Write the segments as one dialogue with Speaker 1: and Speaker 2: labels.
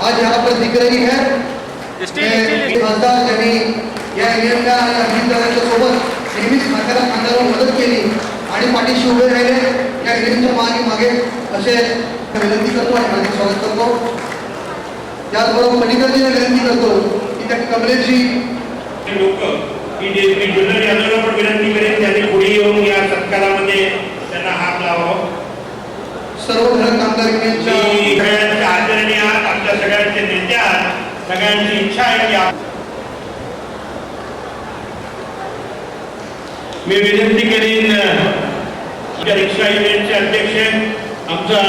Speaker 1: आज यहाँ पर दिख रही है। खासदार ज्यांनी या इव्हेंटला आणि अभिनेत्यांच्या सोबत नेहमीच खांद्याला खांद्यावर मदत केली आणि पाठीशी उभे राहिले, या इव्हेंटच्या मागे असे विनंती करतो आणि हार्दिक स्वागत करतो। त्याचबरोबर पलीकडे विनंती करतो की त्या कमलेशजी
Speaker 2: लोक की जे जुन्नर यादवला पण विनंती करेन त्यांनी पुढे येऊन या सत्कारामध्ये त्यांना हात लावावा।
Speaker 1: सर्व घटक कामगार
Speaker 2: युनियनच्या आदरणीय आमच्या सगळ्यांचे नेते आहात, सगळ्यांची इच्छा आहे की मी विनंती करीन आमच्या रिक्षा युनियनचे अध्यक्ष आमचा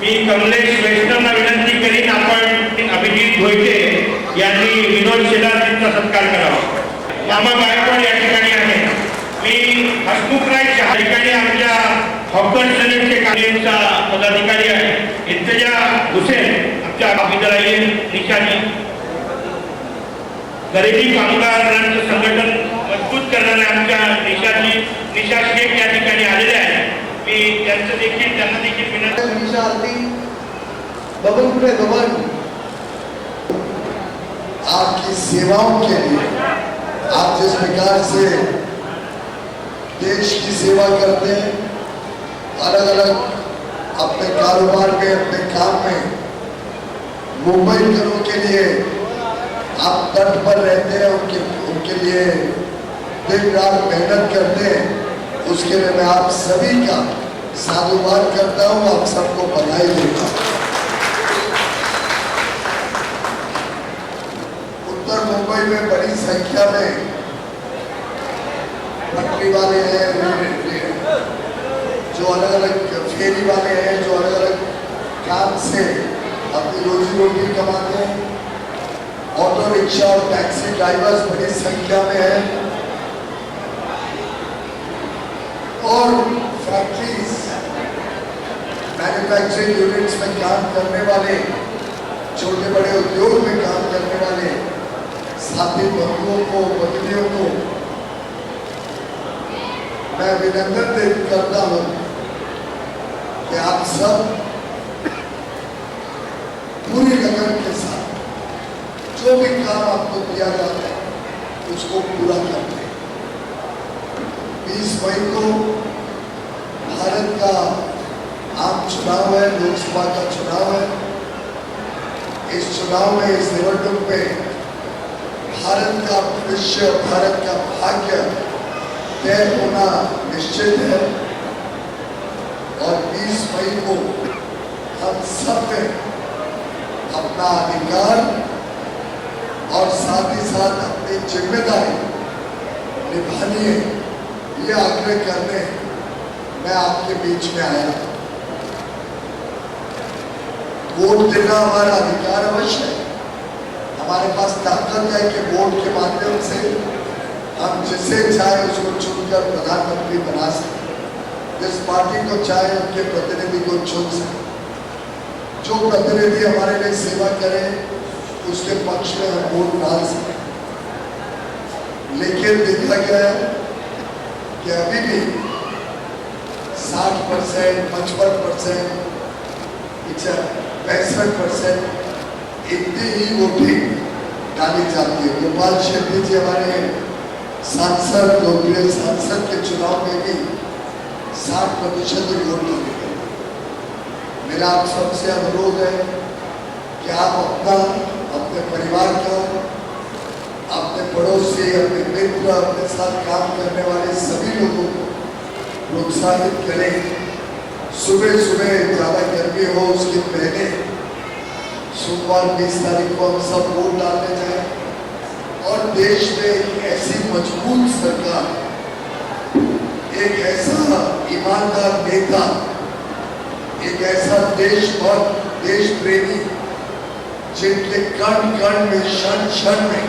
Speaker 2: मी कमलेश वैष्णवना विनंती करीन आपण अभिजित भोईटे यांनी विनोद शेलारजींचा सत्कार करावा। मामा गायकवाड या ठिकाणी आहे, मी हसमुखराय या ठिकाणी आमच्या हॉकर्स युनियनचे कार्याचा पदाधिकारी आहे, इत्तेजा हुसेन आमच्या विद्यालयीन निशानी गरीबी कामगारांचं संघटन मजबूत करणाऱ्या आमच्या निशा शेख या ठिकाणी आलेले आहेत। मी त्यांना देखील विनंती
Speaker 1: निशा आरती बबन कुठे बबन
Speaker 3: आपकी सेवाओं के लिए आप जिस प्रकार से देश की सेवा करते हैं, अलग अलग अपने कारोबार में अपने काम में मुंबईकरों के लिए आप तट पर रहते हैं, उनके लिए दिन रात मेहनत करते हैं, उसके लिए मैं आप सभी का साधुवाद करता हूं, आप सबको बधाई देता हूं। उत्तर मुंबई में बड़ी संख्या में पटरी वाले हैं, जो अलग अलग फेरी वाले हैं, जो अलग अलग काम से अपनी रोजी रोटी कमाते हैं, ऑटो रिक्शा और टैक्सी ड्राइवर्स बड़ी संख्या में हैं, और फैक्ट्रीज मैन्युफैक्चरिंग यूनिट्स में काम करने वाले, छोटे बड़े उद्योग में काम करने वाले साथी बंधुओं को, भगिनियों को मैं अभिनंदन करता हूं कि आप सब पूरी लगन के साथ जो भी काम आपको दिया जाता है उसको पूरा करते हैं। 20 मई को भारत का आम चुनाव है, लोकसभा का चुनाव है। इस चुनाव में, इस निवडणूक में भारत का भविष्य, भारत का भाग्य तय होना निश्चित है, और 20 मई को हम सब ने अपना अधिकार और साथ ही साथ अपनी जिम्मेदारी निभानी है, ये आग्रह करने मैं आपके बीच में आया। वोट देना हमारा अधिकार अवश्य है, हमारे पास ताकत है कि वोट के माध्यम से हम जिसे चाहे उसको चुनकर प्रधानमंत्री बना सकते, जिस पार्टी को चाहे उनके प्रतिनिधि को चुन सकते, जो प्रतिनिधि हमारे लिए सेवा करे उसके पक्ष में हम वोट डाल सकते। लेकिन देखा गया है कि अभी भी 60%, 55%, 65% इतनी ही वोटिंग डाली जाती है। गोपाल शेट्टी जी हमारे सांसद, लोकप्रिय सांसद के चुनाव में भी 60% ही वोट डाले गए। मेरा आप सबसे अनुरोध है कि आप अपने परिवार का, अपने पड़ोसी, अपने मित्र, अपने साथ काम करने वाले सभी लोगों को प्रोत्साहित करें। सुबह सुबह ज़्यादा गर्मी हो उसके पहले सोमवार 20 तारीख को हम सब वोट डालने जाएं, और देश में एक ऐसी मजबूत सरकार, एक ऐसा ईमानदार नेता, एक ऐसा देशभक्त, देश प्रेमी, जिनके कण कण में, क्षण क्षण में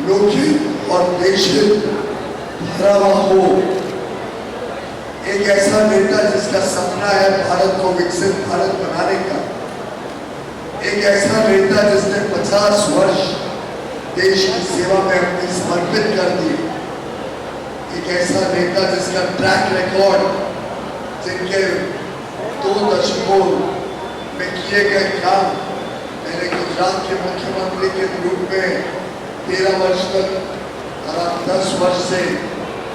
Speaker 3: लोकहित और देशहित भरा हुआ हो, एक ऐसा नेता जिसका सपना है भारत को विकसित भारत बनाने का, एक ऐसा नेता जिसने 50 वर्ष देश की सेवा में अपने समर्पित कर दी, एक ऐसा नेता जिसका ट्रैक रिकॉर्ड, जिनके 2 दशकों में किए गए काम, मैंने गुजरात के मुख्यमंत्री के रूप में 13 वर्ष तक और अब 10 वर्ष से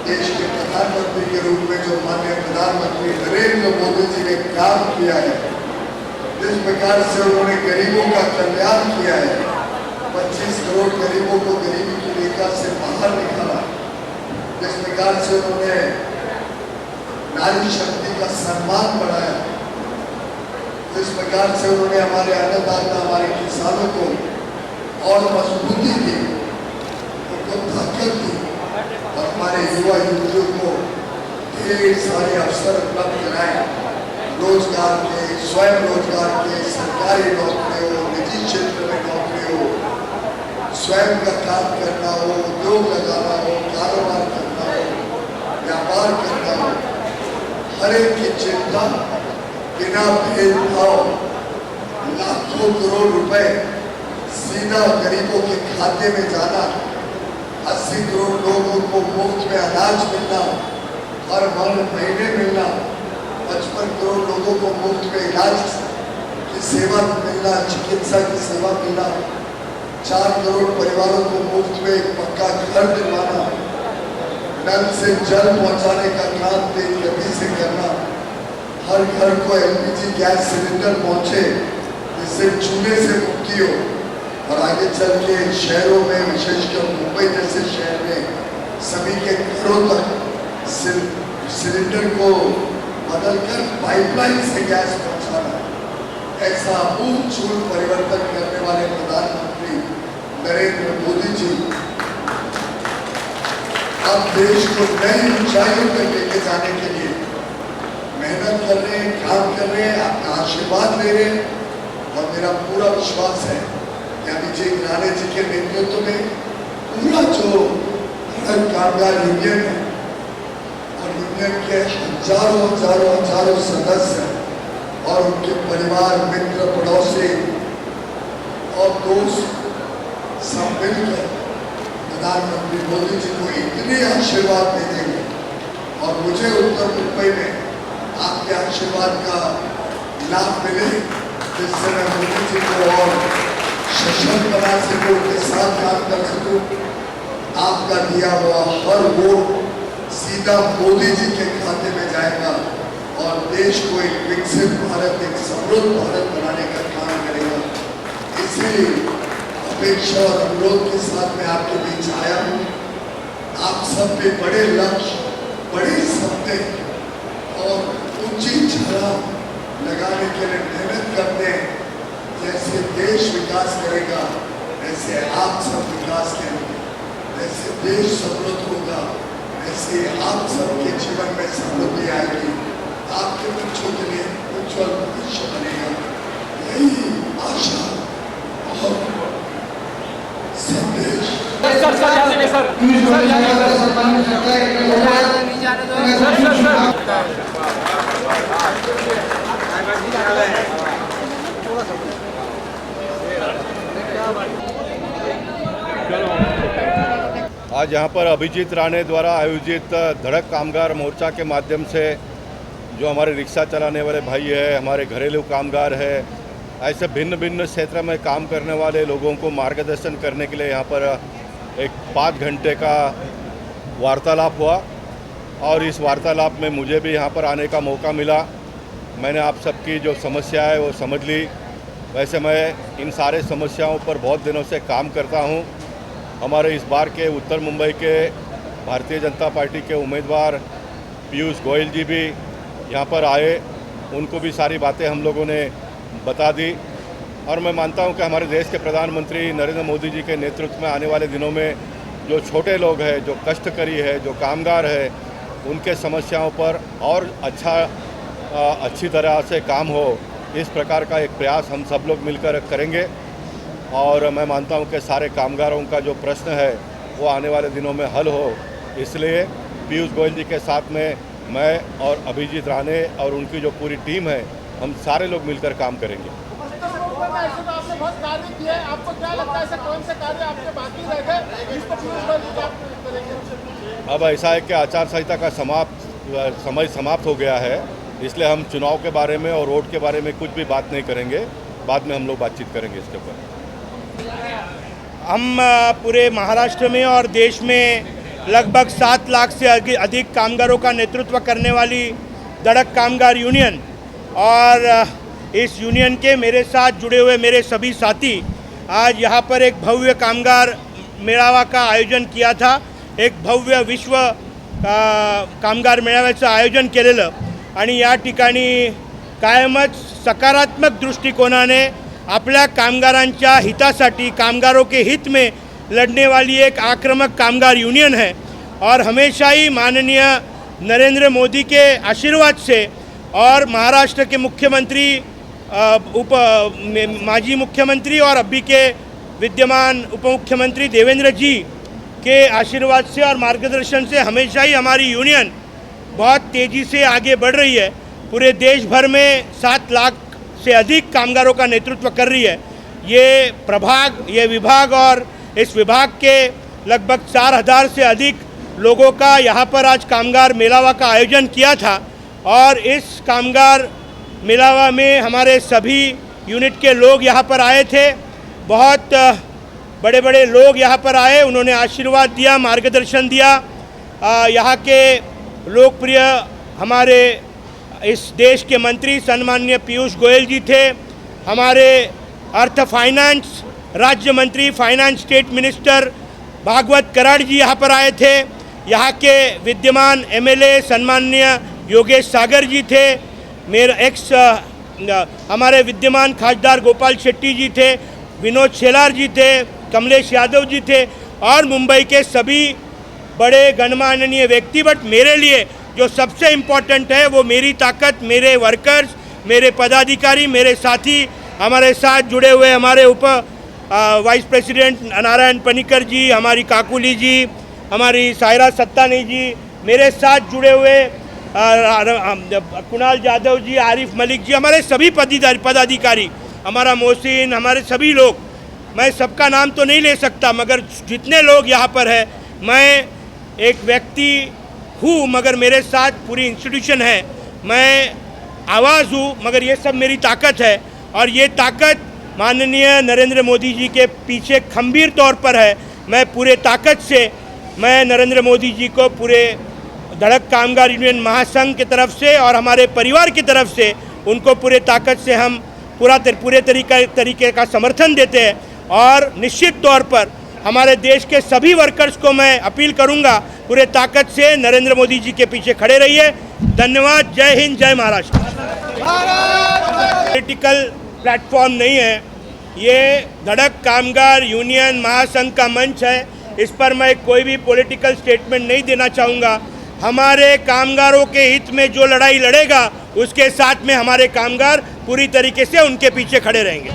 Speaker 3: देश के प्रधानमंत्री के रूप में जो माननीय प्रधानमंत्री नरेंद्र मोदी जी ने काम किया है, जिस प्रकार से उन्होंने गरीबों का कल्याण किया है, 25 करोड़ गरीबों को गरीबी की रेखा से बाहर निकाला, जिस प्रकार से उन्होंने नारी शक्ति का सम्मान बढ़ाया, जिस प्रकार से उन्होंने हमारे अन्नदाता, हमारे किसानों को और मजबूती दी, उनको ताकत दी और हमारे युवा युवतियों को ढेर सारे अवसर उपलब्ध कराए, रोजगार के, स्वयं रोजगार के, सरकारी नौकरी हो, निजी क्षेत्र में नौकरी हो, स्वयं का काम करना हो, उद्योग लगाना हो, कारोबार करना हो, व्यापार करना हो, हर एक की चिंता बिना भेदभाव लाखों करोड़ रुपए सीधा गरीबों के खाते में जाना, 80 करोड़ लोगों को मुफ्त में अनाज मिलना, हर महीने मिलना, 55 करोड़ लोगों को मुफ्त में इलाज की सेवा मिलना, चिकित्सा की सेवा मिलना, 4 करोड़ परिवारों को मुफ्त में एक पक्का घर दिलवाना, नल से जल पहुंचाने का काम तेज गति से करना, हर घर को एलपीजी गैस सिलेंडर पहुंचे जिससे चूल्हे से मुक्ति हो और आगे चल के शहरों में, विशेषकर मुंबई जैसे शहर में सभी के घरों तक सिलेंडर को बदलकर पाइपलाइन से गैस पहुंचाना, ऐसा आमूल परिवर्तन करने वाले प्रधानमंत्री नरेंद्र मोदी जी अब देश को नई ऊंचाइयों तक लेके जाने के लिए मेहनत कर रहे हैं, काम कर रहे हैं, आपका आशीर्वाद ले रहे हैं और मेरा पूरा विश्वास है कि अभिजीत राणे जी के नेतृत्व में पूरा जो कामगार यूनियन है और यूनियन के हजारों सदस्य और उनके परिवार, मित्र, पड़ोसी और दोस्त सब मिलकर प्रधानमंत्री मोदी जी को इतने आशीर्वाद दे देंगे और मुझे उत्तर मुंबई में आपके आशीर्वाद का लाभ मिले, जिससे मैं मोदी जी को और सशक्त बना सकूं, उनके साथ काम कर सकूं। आपका दिया हुआ हर वोट सीधा मोदी जी के खाते में जाएगा और देश को एक विकसित भारत, एक समृद्ध भारत बनाने का काम करेगा। इसीलिए अपेक्षा और अनुरोध के साथ मैं आपके बीच आया हूँ। आप सब पे बड़े लक्ष्य, बड़े सपने और ऊंची छलांग लगाने के लिए मेहनत करते हैं। जैसे देश विकास करेगा वैसे आप सब विकास करेंगे, जैसे देश समृद्ध होगा वैसे आप सबके जीवन में समृद्धि आएगी, आपके बच्चों के लिए उज्जवल भविष्य बनेगा। यही आशा और संदेश
Speaker 4: आज यहाँ पर अभिजीत राणे द्वारा आयोजित धड़क कामगार मोर्चा के माध्यम से जो हमारे रिक्शा चलाने वाले भाई है, हमारे घरेलू कामगार है, ऐसे भिन्न भिन्न क्षेत्र में काम करने वाले लोगों को मार्गदर्शन करने के लिए यहाँ पर एक 5 घंटे का वार्तालाप हुआ और इस वार्तालाप में मुझे भी यहाँ पर आने का मौका मिला। मैंने आप सबकी जो समस्या है वो समझ ली। वैसे मैं इन सारे समस्याओं पर बहुत दिनों से काम करता हूँ। हमारे इस बार के उत्तर मुंबई के भारतीय जनता पार्टी के उम्मीदवार पीयूष गोयल जी भी यहाँ पर आए, उनको भी सारी बातें हम लोगों ने बता दी और मैं मानता हूँ कि हमारे देश के प्रधानमंत्री नरेंद्र मोदी जी के नेतृत्व में आने वाले दिनों में जो छोटे लोग हैं, जो कष्टकरी है, जो कामगार है, उनके समस्याओं पर और अच्छी तरह से काम हो, इस प्रकार का एक प्रयास हम सब लोग मिलकर करेंगे। और मैं मानता हूं कि सारे कामगारों का जो प्रश्न है वो आने वाले दिनों में हल हो। इसलिए पीयूष गोयल जी के साथ में मैं और अभिजीत राणे और उनकी जो पूरी टीम है, हम सारे लोग मिलकर काम करेंगे।
Speaker 5: आपने बहुत कार्य किए, आपको क्या लगता है ऐसे कौन से कार्य आपके बाकी रह गए जिस पर पीयूष गोयल जी आप करेंगे?
Speaker 4: अब ऐसा है कि आचार संहिता का समय समाप्त हो गया है इसलिए हम चुनाव के बारे में और वोट के बारे में कुछ भी बात नहीं करेंगे। बाद में हम लोग बातचीत करेंगे इसके ऊपर।
Speaker 6: हम पूरे महाराष्ट्र में और देश में लगभग 7 लाख से अधिक कामगारों का नेतृत्व करने वाली धड़क कामगार यूनियन और इस यूनियन के मेरे साथ जुड़े हुए मेरे सभी साथी आज यहाँ पर एक भव्य कामगार मेळावा का आयोजन किया था। एक भव्य विश्व कामगार मेळाव्याचं आयोजन केलेलं आणि या ठिकाणी कायमच सकारात्मक दृष्टिकोनाने आपल्या कामगारांच्या हितासाठी कामगारों के हित में लड़ने वाली एक आक्रामक कामगार यूनियन है और हमेशा ही माननीय नरेंद्र मोदी के आशीर्वाद से और महाराष्ट्र के मुख्यमंत्री माजी मुख्यमंत्री और अभी के विद्यमान उप मुख्यमंत्री देवेंद्र जी के आशीर्वाद से और मार्गदर्शन से हमेशा ही हमारी यूनियन बहुत तेज़ी से आगे बढ़ रही है। पूरे देश भर में 7 लाख से अधिक कामगारों का नेतृत्व कर रही है। ये विभाग और इस विभाग के लगभग 4000 से अधिक लोगों का यहाँ पर आज कामगार मेलावा का आयोजन किया था और इस कामगार मेलावा में हमारे सभी यूनिट के लोग यहाँ पर आए थे। बहुत बड़े बड़े लोग यहाँ पर आए, उन्होंने आशीर्वाद दिया, मार्गदर्शन दिया। यहाँ के लोकप्रिय हमारे इस देश के मंत्री सन्माननीय पीयूष गोयल जी थे। हमारे अर्थ फाइनेंस राज्य मंत्री finance state minister Bhagwat Karad ji यहाँ पर आए थे। यहाँ के विद्यमान एमएलए सन्माननीय योगेश सागर जी थे। हमारे विद्यमान खासदार गोपाल शेट्टी जी थे, विनोद शेलार जी थे, कमलेश यादव जी थे और मुंबई के सभी बड़े गणमान्य व्यक्ति। बट मेरे लिए जो सबसे इम्पोर्टेंट है वो मेरी ताकत, मेरे वर्कर्स, मेरे पदाधिकारी, मेरे साथी, हमारे साथ जुड़े हुए हमारे वाइस प्रेसिडेंट नारायण पनिकर जी, हमारी काकुली जी, हमारी सायरा सत्तानी जी, मेरे साथ जुड़े हुए कुणाल जाधव जी, आरिफ मलिक जी, हमारे सभी पदाधिकारी, हमारा मोहसिन, हमारे सभी लोग, मैं सबका नाम तो नहीं ले सकता मगर जितने लोग यहाँ पर है, मैं एक व्यक्ति हूँ मगर मेरे साथ पूरी इंस्टीट्यूशन है। मैं आवाज़ हूँ मगर ये सब मेरी ताकत है और ये ताकत माननीय नरेंद्र मोदी जी के पीछे खंबीर तौर पर है। मैं पूरे ताकत से मैं नरेंद्र मोदी जी को पूरे धड़क कामगार यूनियन महासंघ की तरफ से और हमारे परिवार की तरफ से उनको पूरे ताकत से हम पूरे तरीके का समर्थन देते हैं और निश्चित तौर पर हमारे देश के सभी वर्कर्स को मैं अपील करूंगा पूरे ताकत से नरेंद्र मोदी जी के पीछे खड़े रहिए। धन्यवाद। जय हिंद, जय महाराष्ट्र। पॉलिटिकल प्लेटफॉर्म नहीं है, ये धड़क कामगार यूनियन महासंघ का मंच है। इस पर मैं कोई भी पॉलिटिकल स्टेटमेंट नहीं देना चाहूँगा। हमारे कामगारों के हित में जो लड़ाई लड़ेगा उसके साथ में हमारे कामगार पूरी तरीके से उनके पीछे खड़े रहेंगे।